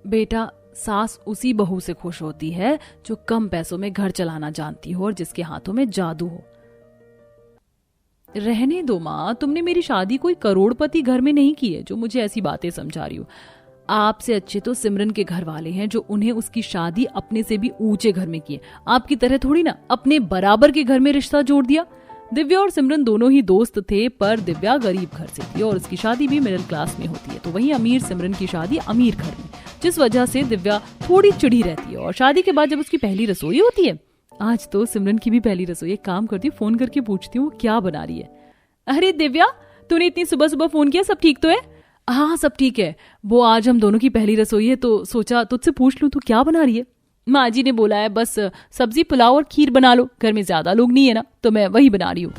बेटा, सास उसी बहू से खुश होती है जो कम पैसों में घर चलाना जानती हो और जिसके हाथों में जादू हो। रहने दो माँ, तुमने मेरी शादी कोई करोड़पति घर में नहीं की है जो मुझे ऐसी बातें समझा रही हो। आपसे अच्छे तो सिमरन के घर वाले हैं जो उन्हें उसकी शादी अपने से भी ऊंचे घर में की है। आपकी तरह थोड़ी ना अपने बराबर के घर में रिश्ता जोड़ दिया। दिव्या और सिमरन दोनों ही दोस्त थे, पर दिव्या गरीब घर से थी और उसकी शादी भी मिडिल क्लास में होती है, तो वहीं अमीर सिमरन की शादी अमीर घर में, जिस वजह से दिव्या थोड़ी चिढ़ी रहती है। और शादी के बाद जब उसकी पहली रसोई होती है, आज तो सिमरन की भी पहली रसोई, एक काम करती हूँ फोन करके पूछती हूँ क्या बना रही है। अरे दिव्या, तूने इतनी सुबह सुबह फोन किया, सब ठीक तो है? हाँ सब ठीक है, वो आज हम दोनों की पहली रसोई है तो सोचा तुझसे पूछ लूं तू क्या बना रही है। माँ जी ने बोला है बस सब्जी पुलाव और खीर बना लो, घर में ज्यादा लोग नहीं है ना, तो मैं वही बना रही हूँ।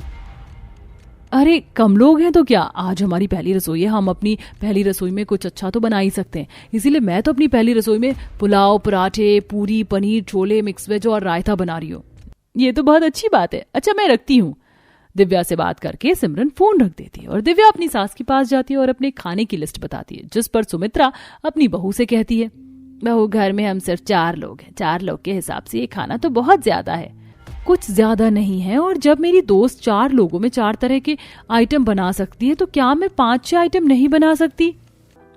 अरे कम लोग हैं तो क्या, आज हमारी पहली रसोई है, हम अपनी पहली रसोई में कुछ अच्छा तो बना ही सकते हैं, इसीलिए मैं तो अपनी पहली रसोई में पुलाव, पराठे, पूरी, पनीर, छोले, मिक्स वेज और रायता बना रही हूँ। ये तो बहुत अच्छी बात है, अच्छा मैं रखती हूँ। दिव्या से बात करके सिमरन फोन रख देती है और दिव्या अपनी सास के पास जाती है और अपने खाने की लिस्ट बताती है, जिस पर सुमित्रा अपनी बहू से कहती है, बहू घर में हम सिर्फ 4 लोग हैं, 4 लोग के हिसाब से ये खाना तो बहुत ज्यादा है। कुछ ज्यादा नहीं है, और जब मेरी दोस्त 4 लोगों में 4 तरह के आइटम बना सकती है तो क्या मैं 5-6 आइटम नहीं बना सकती?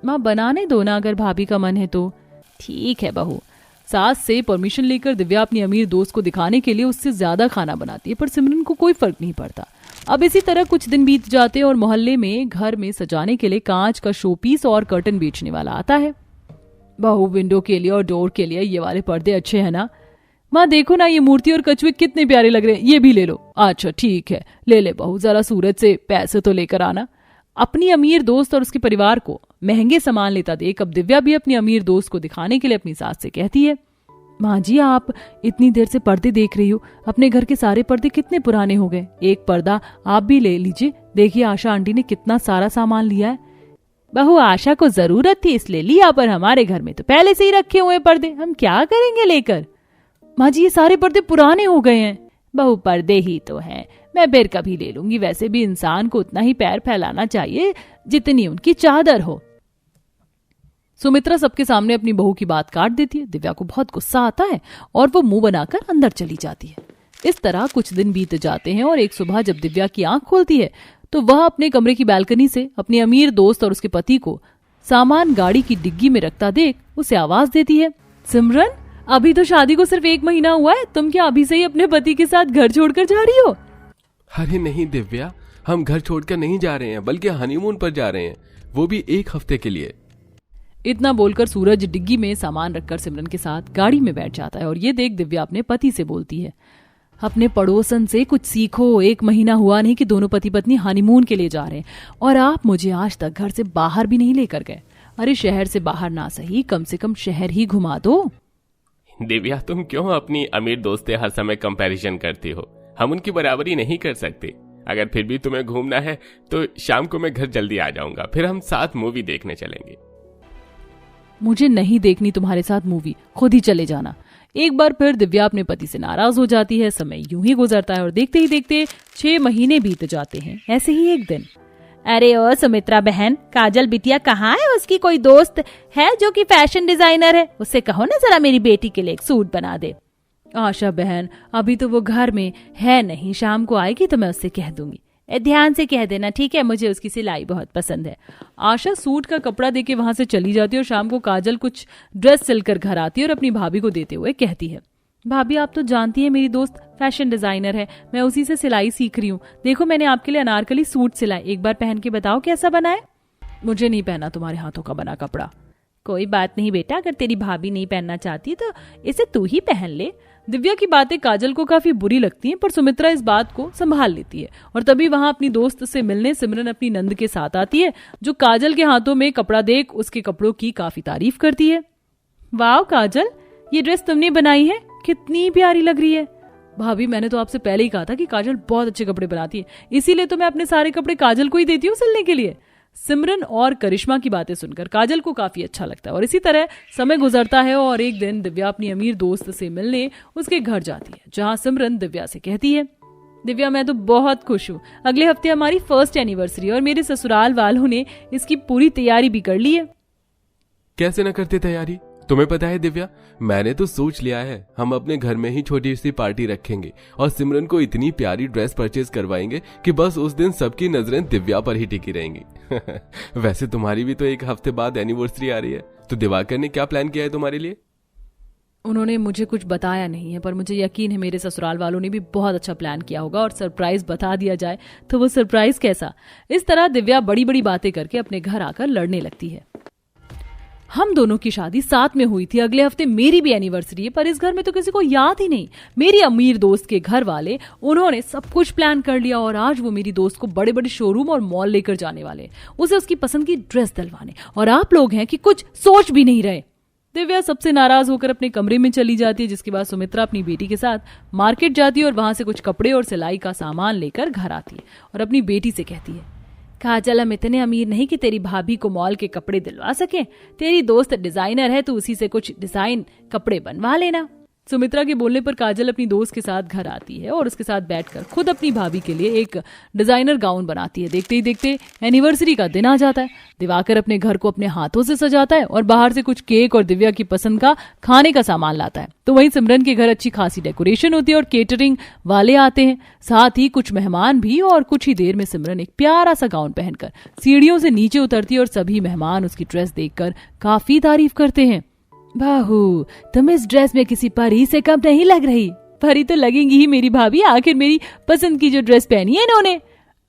माँ बनाने दो ना, अगर भाभी का मन है तो। ठीक है बहू। सास से परमिशन लेकर दिव्या अपनी अमीर दोस्त को दिखाने के लिए उससे ज्यादा खाना बनाती है, पर सिमरन को कोई फर्क नहीं पड़ता। अब इसी तरह कुछ दिन बीत जाते हैं और मोहल्ले में घर में सजाने के लिए कांच का शोपीस और कर्टन बेचने वाला आता है। बहू विंडो के लिए और डोर के लिए ये वाले पर्दे अच्छे हैं ना? माँ देखो ना, ये मूर्ति और कछुए कितने प्यारे लग रहे हैं, ये भी ले लो। अच्छा ठीक है, ले ले बहू, जरा सूरज से पैसे तो लेकर आना। अपनी अमीर दोस्त और उसके परिवार को महंगे सामान लेता देख अब दिव्या भी अपनी अमीर दोस्त को दिखाने के लिए अपनी सास से कहती है, माँ जी आप इतनी देर से पर्दे देख रही हो, अपने घर के सारे पर्दे कितने पुराने हो गए, एक पर्दा आप भी ले लीजिए, देखिए आशा आंटी ने कितना सारा सामान लिया है। बहू आशा को जरूरत थी इसलिए लिया, पर हमारे घर में तो पहले से ही रखे हुए पर्दे, हम क्या करेंगे लेकर। माँ जी ये सारे पर्दे पुराने हो गए हैं। बहू पर्दे ही तो हैं, मैं फिर कभी ले लूंगी, वैसे भी इंसान को उतना ही पैर फैलाना चाहिए जितनी उनकी चादर हो। सुमित्रा सबके सामने अपनी बहू की बात काट देती है। दिव्या को बहुत गुस्सा आता है और वो मुंह बनाकर अंदर चली जाती है। इस तरह कुछ दिन बीत जाते हैं और एक सुबह जब दिव्या की आंख खोलती है तो वह अपने कमरे की बालकनी से अपनी अमीर दोस्त और उसके पति को सामान गाड़ी की डिग्गी में रखता देख उसे आवाज देती है, सिमरन अभी तो शादी को सिर्फ 1 महीना हुआ है, तुम क्या अभी से ही अपने पति के साथ घर छोड़कर जा रही हो? अरे नहीं दिव्या, हम घर छोड़कर नहीं जा रहे हैं, बल्कि हनीमून पर जा रहे हैं, वो भी 1 हफ्ते के लिए। इतना बोलकर सूरज डिग्गी में सामान रखकर सिमरन के साथ गाड़ी में बैठ जाता है और ये देख दिव्या अपने पति से बोलती है, अपने पड़ोसन से कुछ सीखो, 1 महीना हुआ नहीं कि दोनों पति पत्नी हनीमून के लिए जा रहे हैं और आप मुझे आज तक घर से बाहर भी नहीं लेकर गए। अरे शहर से बाहर ना सही, कम से कम शहर ही घुमा दो। दिव्या तुम क्यों अपनी अमीर दोस्त से हर समय कंपैरिजन करती हो, हम उनकी बराबरी नहीं कर सकते। अगर फिर भी तुम्हें घूमना है तो शाम को मैं घर जल्दी आ जाऊंगा, फिर हम साथ मूवी देखने चलेंगे। मुझे नहीं देखनी तुम्हारे साथ मूवी, खुद ही चले जाना। एक बार फिर दिव्या अपने पति से नाराज हो जाती है। समय यूं ही गुजरता है और देखते ही देखते 6 महीने बीत जाते हैं। ऐसे ही एक दिन, अरे ओ सुमित्रा बहन, काजल बिटिया कहाँ है? उसकी कोई दोस्त है जो कि फैशन डिजाइनर है, उससे कहो ना जरा मेरी बेटी के लिए एक सूट बना दे। आशा बहन अभी तो वो घर में है नहीं, शाम को आएगी तो मैं उससे कह दूंगी। ध्यान से कह देना ठीक है, मुझे उसकी सिलाई बहुत पसंद है। आशा सूट का कपड़ा देके वहां से चली जाती है और शाम को काजल कुछ ड्रेस सिलकर घर आती है और अपनी भाभी को देते हुए कहती है, भाभी आप तो जानती है मेरी दोस्त फैशन डिजाइनर है, मैं उसी से सिलाई सीख रही हूँ। देखो मैंने आपके लिए अनारकली सूट सिलाए, एक बार पहन के बताओ कैसा बना है। मुझे नहीं पहना तुम्हारे हाथों का बना कपड़ा। कोई बात नहीं बेटा, अगर तेरी भाभी नहीं पहनना चाहती तो इसे तू ही पहन ले। दिव्या की बातें काजल को काफी बुरी लगती हैं, पर सुमित्रा इस बात को संभाल लेती है और तभी वहां अपनी दोस्त से मिलने सिमरन अपनी नंद के साथ आती है, जो काजल के हाथों में कपड़ा देख उसके कपड़ों की काफी तारीफ करती है। वाह काजल, ये ड्रेस तुमने बनाई है, कितनी प्यारी लग रही है। भाभी मैंने तो आपसे पहले ही कहा था कि काजल बहुत अच्छे कपड़े बनाती है, इसीलिए तो मैं अपने सारे कपड़े काजल को ही देती हूँ सिलने के लिए। सिमरन और करिश्मा की बातें सुनकर काजल को काफी अच्छा लगता है और इसी तरह समय गुजरता है और एक दिन दिव्या अपनी अमीर दोस्त से मिलने उसके घर जाती है, जहां सिमरन दिव्या से कहती है, दिव्या मैं तो बहुत खुश हूँ, अगले हफ्ते हमारी फर्स्ट एनिवर्सरी और मेरे ससुराल वालों ने इसकी पूरी तैयारी भी कर ली है। कैसे न करते तैयारी, तुम्हें पता है दिव्या, मैंने तो सोच लिया है हम अपने घर में ही छोटी सी पार्टी रखेंगे और सिमरन को इतनी प्यारी ड्रेस परचेज करवाएंगे कि बस उस दिन सबकी नजरें दिव्या पर ही टिकी रहेंगी। वैसे तुम्हारी भी तो एक हफ्ते बाद एनिवर्सरी आ रही है, तो दिवाकर ने क्या प्लान किया है तुम्हारे लिए? उन्होंने मुझे कुछ बताया नहीं है, पर मुझे यकीन है मेरे ससुराल वालों ने भी बहुत अच्छा प्लान किया होगा, और सरप्राइज बता दिया जाए तो वो सरप्राइज कैसा। इस तरह दिव्या बड़ी बड़ी बातें करके अपने घर आकर लड़ने लगती है। हम दोनों की शादी साथ में हुई थी, अगले हफ्ते मेरी भी एनिवर्सरी है, पर इस घर में तो किसी को याद ही नहीं। मेरी अमीर दोस्त के घर वाले, उन्होंने सब कुछ प्लान कर लिया और आज वो मेरी दोस्त को बड़े बड़े शोरूम और मॉल लेकर जाने वाले, उसे उसकी पसंद की ड्रेस दिलवाने, और आप लोग हैं कि कुछ सोच भी नहीं रहे। दिव्या सबसे नाराज होकर अपने कमरे में चली जाती है, जिसके बाद सुमित्रा अपनी बेटी के साथ मार्केट जाती है और वहां से कुछ कपड़े और सिलाई का सामान लेकर घर आती है और अपनी बेटी से कहती है, काजल, हम इतने अमीर नहीं कि तेरी भाभी को मॉल के कपड़े दिलवा सके। तेरी दोस्त डिजाइनर है, तो उसी से कुछ डिजाइन कपड़े बनवा लेना। सुमित्रा के बोलने पर काजल अपनी दोस्त के साथ घर आती है और उसके साथ बैठकर खुद अपनी भाभी के लिए एक डिजाइनर गाउन बनाती है। देखते ही देखते एनिवर्सरी का दिन आ जाता है। दिवाकर अपने घर को अपने हाथों से सजाता है और बाहर से कुछ केक और दिव्या की पसंद का खाने का सामान लाता है। तो वहीं सिमरन के घर अच्छी खासी डेकोरेशन होती है और केटरिंग वाले आते हैं, साथ ही कुछ मेहमान भी। और कुछ ही देर में सिमरन एक प्यारा सा गाउन पहनकर सीढ़ियों से नीचे उतरती है और सभी मेहमान उसकी ड्रेस देखकर काफी तारीफ करते हैं। बाहू, तुम इस ड्रेस में किसी परी से कम नहीं लग रही। परी तो लगेंगी ही मेरी भाभी, आखिर मेरी पसंद की जो ड्रेस पहनी है इन्होंने।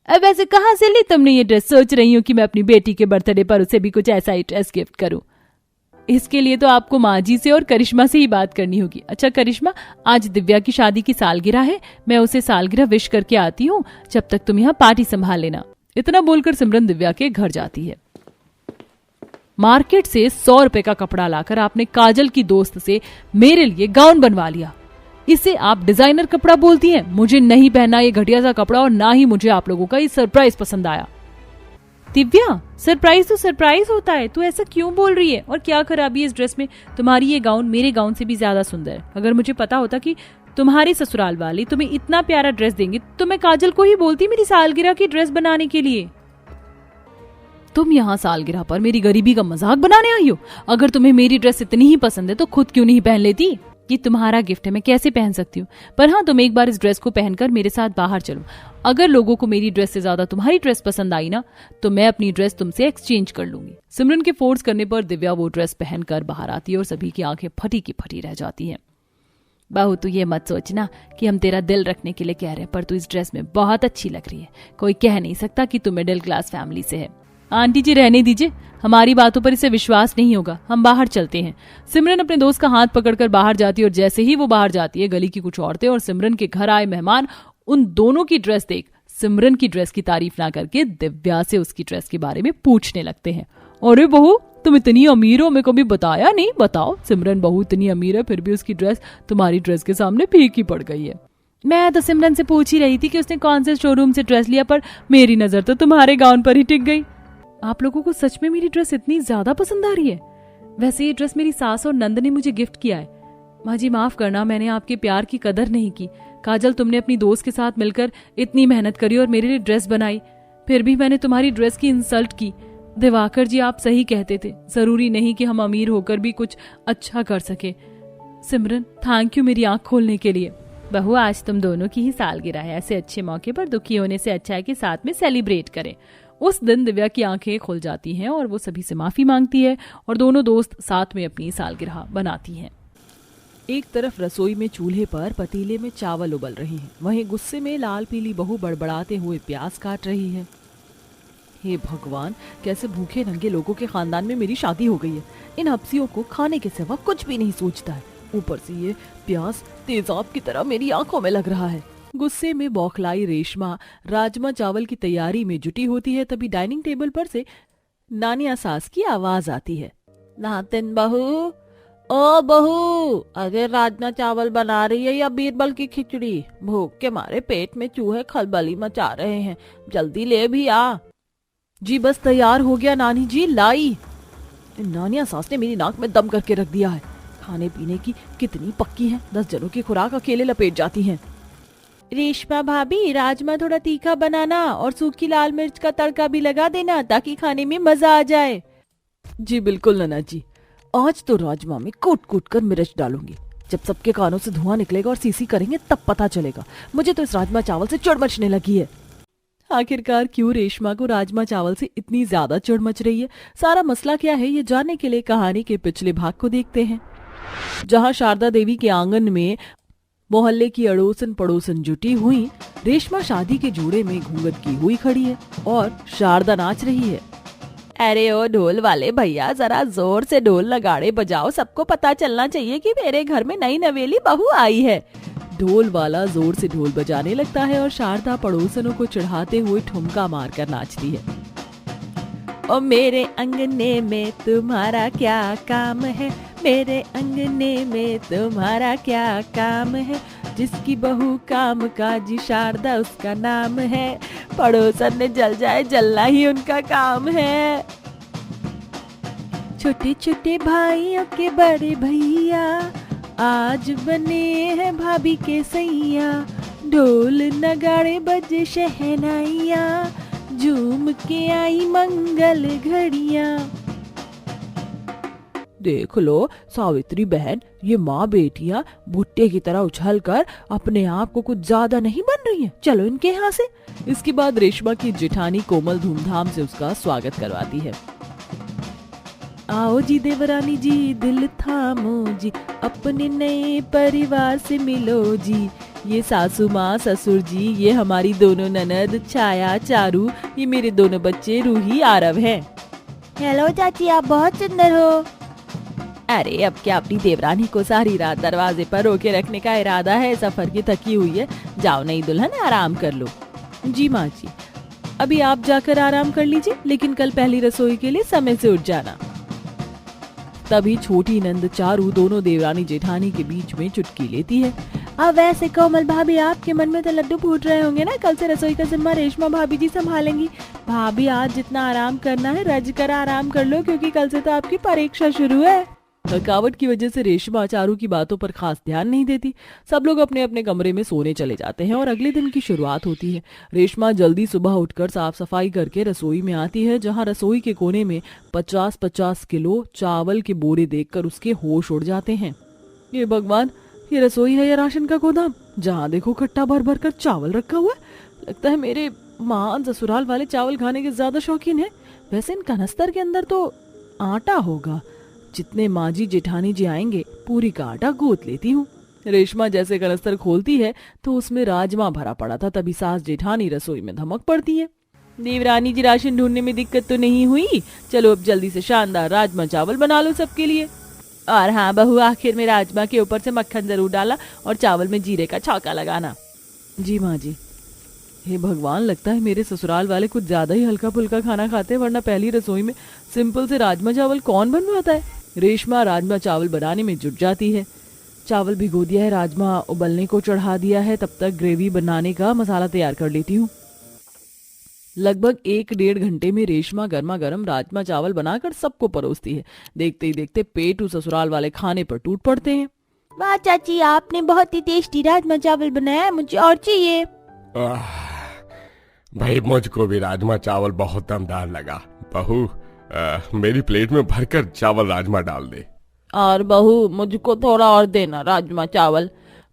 अब ऐसे कहाँ से ली तुमने ये ड्रेस? सोच रही हूँ कि मैं अपनी बेटी के बर्थडे पर उसे भी कुछ ऐसा ही ड्रेस गिफ्ट करूँ। इसके लिए तो आपको माँ जी से और करिश्मा से ही बात करनी होगी। अच्छा करिश्मा, आज दिव्या की शादी की सालगिरह है, मैं उसे सालगिरह विश करके आती हूँ, जब तक तुम यहाँ पार्टी संभाल लेना। इतना बोलकर सिमरन दिव्या के घर जाती है। मार्केट से 100 रुपए का कपड़ा लाकर आपने काजल की दोस्त से मेरे लिए गाउन बनवा लिया। इसे आप डिजाइनर कपड़ा बोलती हैं? मुझे नहीं पहना ये घटिया सा कपड़ा, और ना ही मुझे आप लोगों का ये सरप्राइज पसंद आया। दिव्या, सरप्राइज तो सरप्राइज होता है, तू ऐसा क्यों बोल रही है? और क्या खराबी है इस ड्रेस में? तुम्हारी ये गाउन मेरे गाउन से भी ज्यादा सुंदर है। अगर मुझे पता होता कि तुम्हारे ससुराल वाले तुम्हें इतना प्यारा ड्रेस देंगे तो मैं काजल को ही बोलती मेरी सालगिरह की ड्रेस बनाने के लिए। तुम यहाँ सालगिरह पर मेरी गरीबी का मजाक बनाने आई हो? अगर तुम्हें मेरी ड्रेस इतनी ही पसंद है तो खुद क्यों नहीं पहन लेती? ये तुम्हारा गिफ्ट है, मैं कैसे पहन सकती हूँ? पर हाँ, तुम एक बार इस ड्रेस को पहनकर मेरे साथ बाहर चलो। अगर लोगों को मेरी ड्रेस से ज्यादा तुम्हारी ड्रेस पसंद आई ना, तो मैं अपनी ड्रेस तुमसे एक्सचेंज कर लूंगी। सिमरन के फोर्स करने पर दिव्या वो ड्रेस पहनकर बाहर आती है और सभी की आंखें फटी की फटी रह जाती हैं। बहू, तू ये मत सोचना कि हम तेरा दिल रखने के लिए कह रहे हैं, पर तू इस ड्रेस में बहुत अच्छी लग रही है। कोई कह नहीं सकता कि तू मिडिल क्लास फैमिली से है। आंटी जी, रहने दीजिए, हमारी बातों पर इसे विश्वास नहीं होगा, हम बाहर चलते हैं। सिमरन अपने दोस्त का हाथ पकड़कर बाहर जाती है और जैसे ही वो बाहर जाती है, गली की कुछ औरतें और सिमरन के घर आए मेहमान उन दोनों की ड्रेस देख सिमरन की ड्रेस की तारीफ ना करके दिव्या से उसकी ड्रेस के बारे में पूछने लगते हैं। अरे बहू, तुम इतनी अमीर हो, मैं कभी बताया नहीं? बताओ, सिमरन बहू इतनी अमीर है, फिर भी उसकी ड्रेस तुम्हारी ड्रेस के सामने फीकी पड़ गई है। मैं तो सिमरन से पूछ ही रही थी कि उसने कौन से शोरूम से ड्रेस लिया, पर मेरी नजर तो तुम्हारे गाउन पर ही टिक गई। आप लोगों को सच में मेरी ड्रेस इतनी ज्यादा पसंद आ रही है? वैसे ये ड्रेस मेरी सास और नंद ने मुझे गिफ्ट किया है। माँ जी, माफ करना, मैंने आपके प्यार की कदर नहीं की। काजल, तुमने अपनी दोस्त के साथ मिलकर इतनी मेहनत करी और मेरे लिए ड्रेस बनाई, फिर भी मैंने तुम्हारी ड्रेस की इंसल्ट की। दिवाकर जी, आप सही कहते थे, जरूरी नहीं कि हम अमीर होकर भी कुछ अच्छा कर सके। सिमरन, थैंक यू मेरी आंख खोलने के लिए। बहू, आज तुम दोनों की ही सालगिरह है, ऐसे अच्छे मौके पर दुखी होने से अच्छा है कि साथ में सेलिब्रेट करें। उस दिन दिव्या की आंखें खुल जाती हैं और वो सभी से माफी मांगती है और दोनों दोस्त साथ में अपनी सालगिरह बनाती हैं। एक तरफ रसोई में चूल्हे पर पतीले में चावल उबल रहे हैं, वहीं गुस्से में लाल पीली बहू बड़बड़ाते हुए प्याज काट रही है। हे भगवान, कैसे भूखे नंगे लोगों के खानदान में मेरी शादी हो गई है। इन हपसियों को खाने के सिवा कुछ भी नहीं सूझता है, ऊपर से ये प्याज तेजाब की तरह मेरी आंखों में लग रहा है। गुस्से में बौखलाई रेशमा राजमा चावल की तैयारी में जुटी होती है, तभी डाइनिंग टेबल पर से नानिया सास की आवाज आती है। नातिन बहू, ओ बहू, अरे राजमा चावल बना रही है या बीरबल की खिचड़ी? भूख के मारे पेट में चूहे खलबली मचा रहे हैं, जल्दी ले भी आ। जी बस तैयार हो गया नानी जी, लाई। नानिया सास ने मेरी नाक में दम करके रख दिया है। खाने पीने की कितनी पक्की है, 10 जनों की खुराक अकेले लपेट जाती हैं। रेशमा भाभी, राजमा थोड़ा तीखा बनाना और सूखी लाल मिर्च का तड़का भी लगा देना ताकि खाने में मजा आ जाए। जी बिल्कुल नन्ना जी। आज तो राजमा में कूट कूट कर मिर्च डालूंगी। जब सबके कानों से धुआं निकलेगा और सीसी करेंगे तब पता चलेगा। मुझे तो इस राजमा चावल से चिढ़ मचने लगी है। आखिरकार क्यों रेशमा को राजमा चावल से इतनी ज्यादा चिढ़ मच रही है, सारा मसला क्या है, ये जानने के लिए कहानी के पिछले भाग को देखते हैं। जहां शारदा देवी के आंगन में मोहल्ले की अड़ोसन पड़ोसन जुटी हुई, रेशमा शादी के जोड़े में घूंघट की हुई खड़ी है और शारदा नाच रही है। अरे ओ ढोल वाले भैया, जरा जोर से ढोल नगाड़े बजाओ, सबको पता चलना चाहिए कि मेरे घर में नई नवेली बहू आई है। ढोल वाला जोर से ढोल बजाने लगता है और शारदा पड़ोसनों को चिढ़ाते हुए ठुमका मारकर नाचती है। ओ मेरे अंगने में तुम्हारा क्या काम है, मेरे अंगने में तुम्हारा क्या काम है, जिसकी बहू काम काजी शारदा उसका नाम है, पड़ोसन ने जल जाए जलना ही उनका काम है। छोटे छोटे भाइयों के बड़े भैया आज बने हैं भाभी के सैया, ढोल नगाड़े बजे शहनाइया, झूम के आई मंगल घड़िया। देख लो सावित्री बहन, ये माँ बेटियाँ भुट्टे की तरह उछल कर अपने आप को कुछ ज्यादा नहीं बन रही हैं। चलो इनके यहाँ से। इसके बाद रेशमा की जेठानी कोमल धूमधाम से उसका स्वागत करवाती है। आओ जी देवरानी जी, दिल थामो जी, अपने नए परिवार से मिलो जी, ये सासू माँ ससुर जी, ये हमारी दोनों ननद छाया चारू, ये मेरे दोनों बच्चे रूही आरव हैं। हेलो चाची, आप बहुत सुंदर हो। अरे अब क्या अपनी देवरानी को सारी रात दरवाजे पर रोके रखने का इरादा है? सफर की थकी हुई है, जाओ नई दुल्हन आराम कर लो। जी माँ जी, अभी आप जाकर आराम कर लीजिए, लेकिन कल पहली रसोई के लिए समय से उठ जाना। तभी छोटी नंद चारू दोनों देवरानी जेठानी के बीच में चुटकी लेती है। अब वैसे कोमल भाभी, आपके मन में तो लड्डू फूट रहे होंगे ना, कल से रसोई का जिम्मा रेशमा भाभी जी संभालेंगी। भाभी आज जितना आराम करना है रज कर आराम कर लो, क्योंकि कल से तो आपकी परीक्षा शुरू है। थकावट की वजह से रेशमा चारू की बातों पर खास ध्यान नहीं देती। सब लोग अपने अपने कमरे में सोने चले जाते हैं और अगले दिन की शुरुआत होती है। रेशमा जल्दी सुबह उठकर साफ सफाई करके रसोई में आती है, जहां रसोई के कोने में 50-50 किलो चावल के बोरे देखकर उसके होश उड़ जाते हैं। ये भगवान, ये रसोई है या राशन का गोदाम? जहाँ देखो कट्टा भर भर कर चावल रखा हुआ है। लगता है मेरे माँ ससुराल वाले चावल खाने के ज्यादा शौकीन है। वैसे इन कनस्तर के अंदर तो आटा होगा, जितने माँ जी जेठानी जी आएंगे पूरी का आटा गोद लेती हूँ। रेशमा जैसे कनस्तर खोलती है तो उसमें राजमा भरा पड़ा था। तभी सास जेठानी रसोई में धमक पड़ती है। देवरानी जी, राशन ढूंढने में दिक्कत तो नहीं हुई? चलो अब जल्दी से शानदार राजमा चावल बना लो सबके लिए। और हाँ बहू, आखिर में राजमा के ऊपर से मक्खन जरूर डाला और चावल में जीरे का छौंका लगाना। जी माँ जी। हे भगवान, लगता है मेरे ससुराल वाले कुछ ज्यादा ही हल्का फुल्का खाना खाते हैं, वरना पहली रसोई में सिंपल से राजमा चावल कौन बनवाता है। रेशमा राजमा चावल बनाने में जुट जाती है। चावल भिगो दिया है, राजमा उबलने को चढ़ा दिया है, तब तक ग्रेवी बनाने का मसाला तैयार कर लेती हूँ। लगभग 1-1.5 घंटे में रेशमा गर्मा गर्म राजमा चावल बनाकर सबको परोसती है। देखते ही देखते पेटू ससुराल वाले खाने पर टूट पड़ते हैं। वाह चाची, आपने बहुत ही टेस्टी राजमा चावल बनाया, मुझे और चाहिए। भाई मुझको भी राजमा चावल बहुत दमदार लगा। बहू, मेरी प्लेट में भरकर चावल राजमा डाल दे। और बहू, मुझको थोड़ा और देना राजमा चावल।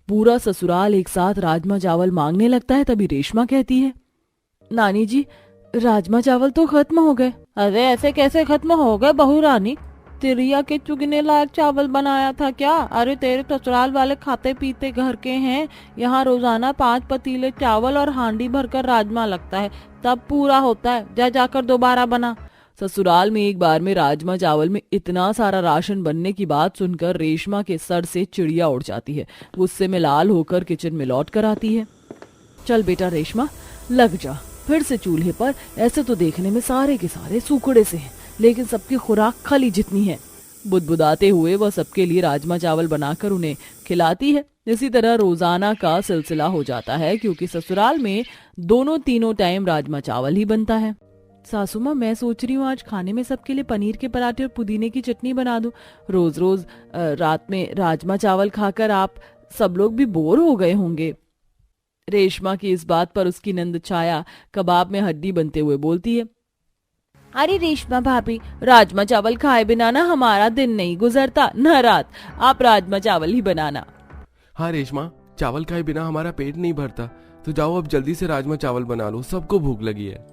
पूरा ससुराल एक साथ राजमा चावल मांगने लगता है। तभी रेशमा कहती है, नानी जी, राजमा चावल तो खत्म हो गए। अरे ऐसे कैसे खत्म हो गए बहू रानी? तिरिया के चुगने लायक चावल बनाया था क्या? अरे तेरे ससुराल वाले खाते पीते घर के हैं, यहाँ रोजाना 5 पतीले चावल और हांडी भरकर राजमा लगता है, तब पूरा होता है। जा जाकर दोबारा बना। ससुराल में एक बार में राजमा चावल में इतना सारा राशन बनने की बात सुनकर रेशमा के सर से चिड़िया उड़ जाती है। गुस्से में लाल होकर किचन में लौट कर आती है। चल बेटा रेशमा, लग जा फिर से चूल्हे पर। ऐसे तो देखने में सारे के सारे सूखड़े से हैं, लेकिन सबकी खुराक खली जितनी है। बुदबुदाते हुए वह सबके लिए राजमा चावल बनाकर उन्हें खिलाती है। इसी तरह रोजाना का सिलसिला हो जाता है, क्योंकि ससुराल में दोनों तीनों टाइम राजमा चावल ही बनता है। सासू माँ, मैं सोच रही हूँ आज खाने में सबके लिए पनीर के पराठे और पुदीने की चटनी बना दूं। रोज रोज रात में राजमा चावल खाकर आप सब लोग भी बोर हो गए होंगे। रेशमा की इस बात पर उसकी नंद छाया कबाब में हड्डी बनते हुए बोलती है, अरे रेशमा भाभी, राजमा चावल खाए बिना ना हमारा दिन नहीं गुजरता न रात। आप राजमा चावल ही बनाना। हाँ रेशमा, चावल खाए बिना हमारा पेट नहीं भरता, तो जाओ अब जल्दी से राजमा चावल बना लो, सबको भूख लगी है।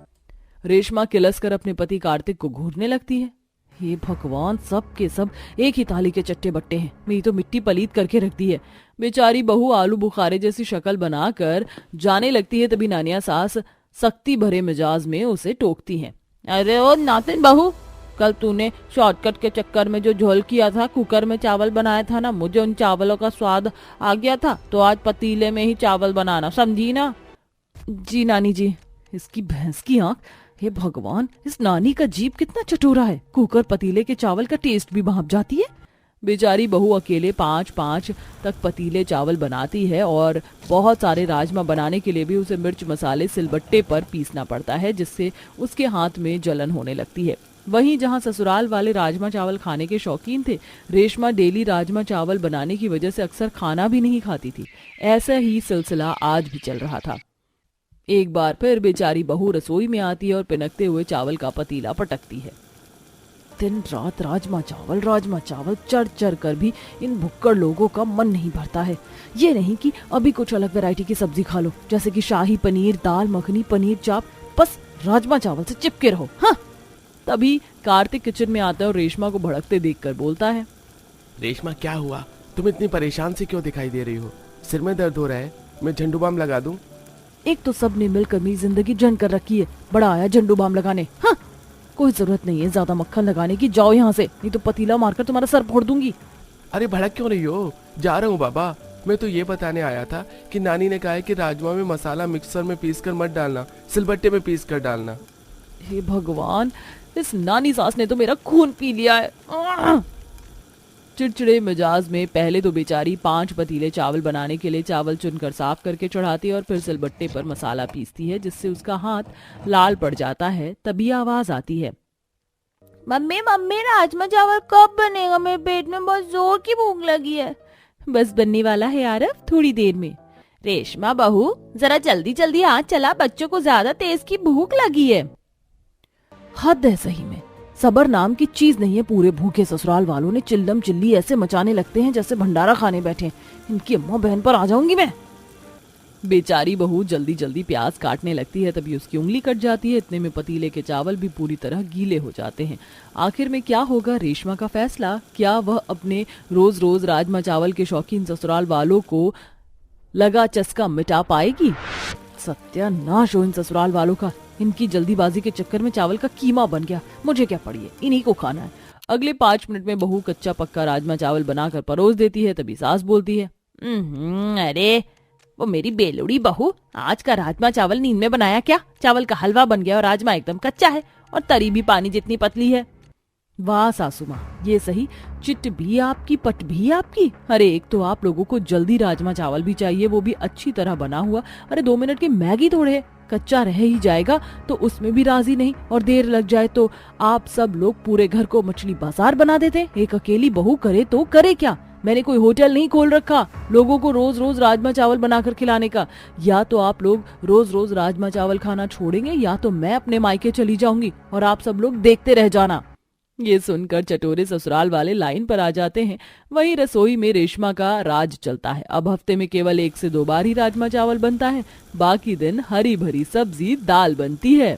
रेशमा किलस कर अपने पति कार्तिक को घूरने लगती है। हे भगवान, सब के सब एक ही थाली के चट्टे बट्टे हैं, मेरी तो मिट्टी पलीत करके रख दी है। बेचारी बहू आलू बुखारे जैसी शक्ल बनाकर जाने लगती है, तभी नानिया सास सख्ती भरे मिजाज में उसे टोकती हैं। अरे ओ नातिन बहू, कल तूने शॉर्टकट के चक्कर में जो झोल किया था, कुकर में चावल बनाया था ना, मुझे उन चावलों का स्वाद आ गया था, तो आज पतीले में ही चावल बनाना, समझी ना? जी नानी जी। इसकी भैंस की आंख, हे भगवान, इस नानी का जीभ कितना चटोरा है, कुकर पतीले के चावल का टेस्ट भी भांप जाती है। बेचारी बहू अकेले 5-5 तक पतीले चावल बनाती है और बहुत सारे राजमा बनाने के लिए भी उसे मिर्च मसाले सिलबट्टे पर पीसना पड़ता है, जिससे उसके हाथ में जलन होने लगती है। वहीं जहां ससुराल वाले राजमा चावल खाने के शौकीन थे, रेशमा डेली राजमा चावल बनाने की वजह से अक्सर खाना भी नहीं खाती थी। ऐसा ही सिलसिला आज भी चल रहा था। एक बार फिर बेचारी बहू रसोई में आती है और पिनकते हुए चावल का पतीला पटकती है। दिन रात राजमा चावल चढ़ चढ़ कर भी इन भुक्कड़ लोगों का मन नहीं भरता है। ये नहीं कि अभी कुछ अलग वैरायटी की सब्जी खा लो, जैसे कि शाही पनीर, दाल मखनी, पनीर चाप, बस राजमा चावल से चिपके रहो। हाँ। तभी कार्तिक किचन में आता है और रेशमा को भड़कते देखकर बोलता है, रेशमा क्या हुआ, तुम इतनी परेशान से क्यों दिखाई दे रही हो? सिर में दर्द हो रहा है? मैं झंडू बाम लगा दूं? एक तो सबने मिलकर मेरी जिंदगी जंग कर रखी है, बड़ा आया झंडू बाम लगाने। हाँ, कोई जरूरत नहीं है ज्यादा मक्खन लगाने की, जाओ यहाँ से, नहीं तो पतीला मारकर तुम्हारा सर फोड़ दूंगी। अरे भड़क क्यों रही हो? जा रहा हूँ बाबा। मैं तो ये बताने आया था कि नानी ने कहा है कि राजमा में मसाला मिक्सर में पीस कर मत डालना, सिलबट्टे में पीस कर डालना। हे भगवान, इस नानी सास ने तो मेरा खून पी लिया है। चिड़चिड़े मिजाज में पहले तो बेचारी 5 पतीले चावल बनाने के लिए चावल चुनकर साफ करके चढ़ाती है और फिर सिलबट्टे पर मसाला पीसती है, जिससे उसका हाथ लाल पड़ जाता है। तभी आवाज आती है, मम्मी मम्मी, राजमा चावल कब बनेगा? मेरे पेट में बहुत जोर की भूख लगी है। बस बनने वाला है यार, थोड़ी देर में। रेशमा बहू, जरा जल्दी जल्दी हाथ चला, बच्चों को ज्यादा तेज की भूख लगी है। हद है सही में, सबर नाम की चीज नहीं है। पूरे भूखे ससुराल वालों ने चिल्लम चिल्ली ऐसे मचाने लगते हैं जैसे भंडारा खाने बैठे। इनकी अम्मा बहन पर आ जाऊंगी मैं। बेचारी बहू जल्दी जल्दी प्याज काटने लगती है, तभी उसकी उंगली कट जाती है। इतने में पतीले के चावल भी पूरी तरह गीले हो जाते हैं। आखिर में क्या होगा रेशमा का फैसला? क्या वह अपने रोज रोज राजमा चावल के शौकीन ससुराल वालों को लगा चस्का मिटा पाएगी? सत्यानाश हो इन ससुराल वालों का। इनकी जल्दीबाजी के चक्कर में चावल का कीमा बन गया। मुझे क्या पड़ी है, इन्हीं को खाना है। अगले 5 मिनट में बहू कच्चा पक्का राजमा चावल बनाकर परोस देती है। तभी सास बोलती है, अरे वो मेरी बेलुड़ी बहू, आज का राजमा चावल नींद में बनाया क्या? चावल का हलवा बन गया और राजमा एकदम कच्चा है और तरी भी पानी जितनी पतली है। वाह सासू माँ, ये सही, चिट भी आपकी पट भी आपकी। अरे एक तो आप लोगों को जल्दी राजमा चावल भी चाहिए, वो भी अच्छी तरह बना हुआ। अरे 2 मिनट की मैगी थोड़े है, कच्चा रह ही जाएगा तो उसमें भी राजी नहीं, और देर लग जाए तो आप सब लोग पूरे घर को मछली बाजार बना देते। एक अकेली बहू करे तो करे क्या? मैंने कोई होटल नहीं खोल रखा लोगों को रोज रोज राजमा चावल बनाकर खिलाने का। या तो आप लोग रोज रोज राजमा चावल खाना छोड़ेंगे, या तो मैं अपने मायके चली जाऊंगी और आप सब लोग देखते रह जाना। ये सुनकर चटोरे ससुराल वाले लाइन पर आ जाते हैं। वहीं रसोई में रेशमा का राज चलता है। अब हफ्ते में केवल 1 से 2 बार ही राजमा चावल बनता है, बाकी दिन हरी भरी सब्जी दाल बनती है।